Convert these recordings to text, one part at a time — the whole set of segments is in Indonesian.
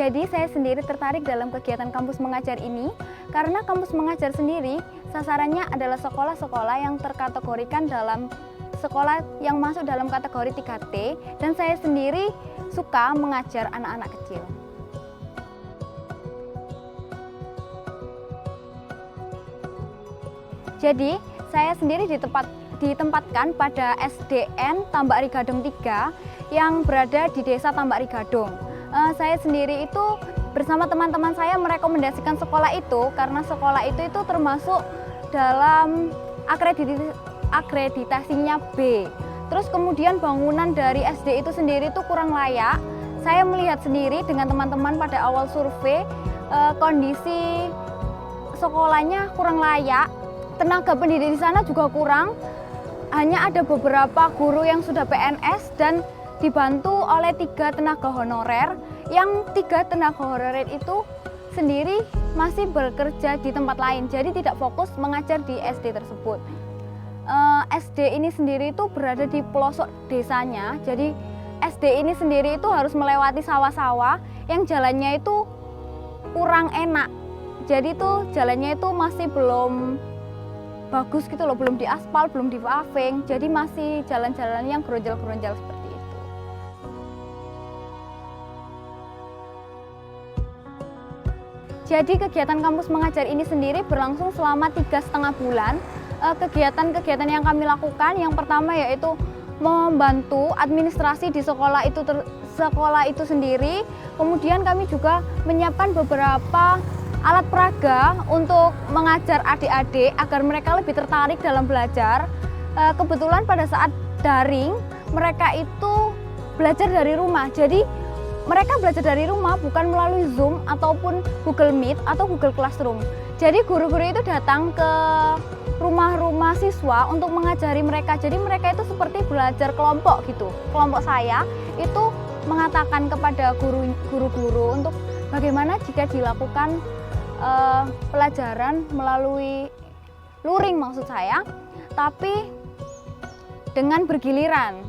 Jadi saya sendiri tertarik dalam kegiatan kampus mengajar ini karena kampus mengajar sendiri sasarannya adalah sekolah-sekolah yang terkategorikan dalam sekolah yang masuk dalam kategori 3T, dan saya sendiri suka mengajar anak-anak kecil. Jadi saya sendiri ditempatkan pada SDN Tambak Rigadong 3 yang berada di Desa Tambak Rigadong. Saya sendiri itu bersama teman-teman saya merekomendasikan sekolah itu karena sekolah itu termasuk dalam akreditasinya B. Terus kemudian bangunan dari SD itu sendiri itu kurang layak. Saya melihat sendiri dengan teman-teman pada awal survei, kondisi sekolahnya kurang layak, tenaga pendidik di sana juga kurang. Hanya ada beberapa guru yang sudah PNS dan dibantu oleh 3 tenaga honorer, yang 3 tenaga honorer itu sendiri masih bekerja di tempat lain, jadi tidak fokus mengajar di SD tersebut. SD ini sendiri itu berada di pelosok desanya, jadi SD ini sendiri itu harus melewati sawah-sawah yang jalannya itu kurang enak. Jadi tuh jalannya itu masih belum bagus gitu loh, belum diaspal, belum dipaving, jadi masih jalan-jalan yang geronjal-geronjal seperti itu. Jadi kegiatan kampus mengajar ini sendiri berlangsung selama 3,5 bulan. Kegiatan-kegiatan yang kami lakukan, yang pertama yaitu membantu administrasi di sekolah itu sendiri. Kemudian kami juga menyiapkan beberapa alat peraga untuk mengajar adik-adik agar mereka lebih tertarik dalam belajar. Kebetulan pada saat daring mereka itu belajar dari rumah, jadi mereka belajar dari rumah bukan melalui Zoom ataupun Google Meet atau Google Classroom. Jadi guru-guru itu datang ke rumah-rumah siswa untuk mengajari mereka. Jadi mereka itu seperti belajar kelompok gitu. Kelompok saya itu mengatakan kepada guru-guru untuk bagaimana jika dilakukan pelajaran melalui luring maksud saya, tapi dengan bergiliran.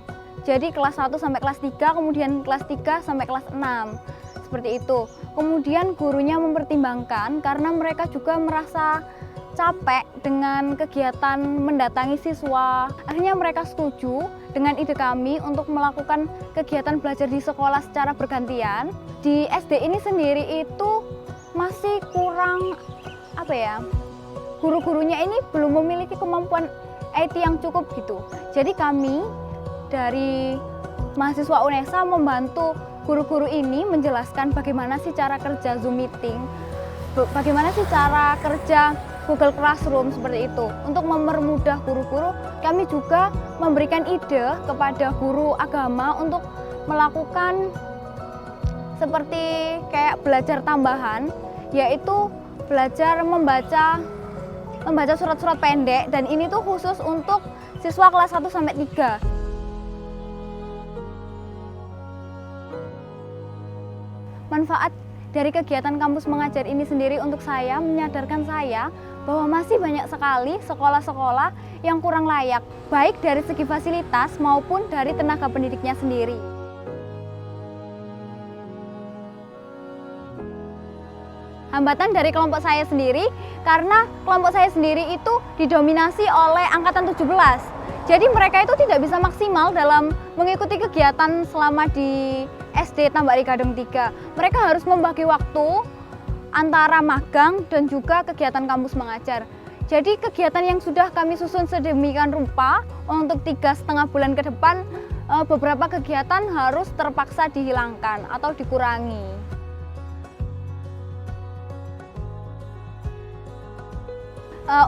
Jadi kelas 1 sampai kelas 3, kemudian kelas 3 sampai kelas 6. Seperti itu. Kemudian gurunya mempertimbangkan karena mereka juga merasa capek dengan kegiatan mendatangi siswa. Akhirnya mereka setuju dengan ide kami untuk melakukan kegiatan belajar di sekolah secara bergantian. Di SD ini sendiri itu masih kurang guru-gurunya ini belum memiliki kemampuan IT yang cukup gitu. Jadi kami dari mahasiswa UNESA membantu guru-guru ini menjelaskan bagaimana sih cara kerja Zoom meeting, bagaimana sih cara kerja Google Classroom seperti itu. Untuk mempermudah guru-guru, kami juga memberikan ide kepada guru agama untuk melakukan seperti kayak belajar tambahan, yaitu belajar membaca surat-surat pendek, dan ini tuh khusus untuk siswa kelas 1 sampai 3. Manfaat dari kegiatan kampus mengajar ini sendiri untuk saya menyadarkan saya bahwa masih banyak sekali sekolah-sekolah yang kurang layak, baik dari segi fasilitas maupun dari tenaga pendidiknya sendiri. Hambatan dari kelompok saya sendiri, karena kelompok saya sendiri itu didominasi oleh angkatan 17. Jadi mereka itu tidak bisa maksimal dalam mengikuti kegiatan selama di SD Tambak Rigadong 3. Mereka harus membagi waktu antara magang dan juga kegiatan kampus mengajar. Jadi kegiatan yang sudah kami susun sedemikian rupa untuk 3,5 bulan ke depan, beberapa kegiatan harus terpaksa dihilangkan atau dikurangi.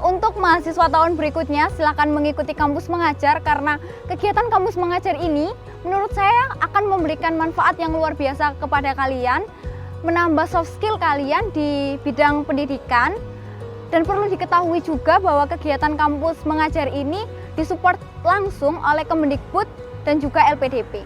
Untuk mahasiswa tahun berikutnya silakan mengikuti kampus mengajar, karena kegiatan kampus mengajar ini menurut saya akan memberikan manfaat yang luar biasa kepada kalian, menambah soft skill kalian di bidang pendidikan. Dan perlu diketahui juga bahwa kegiatan kampus mengajar ini disupport langsung oleh Kemendikbud dan juga LPDP.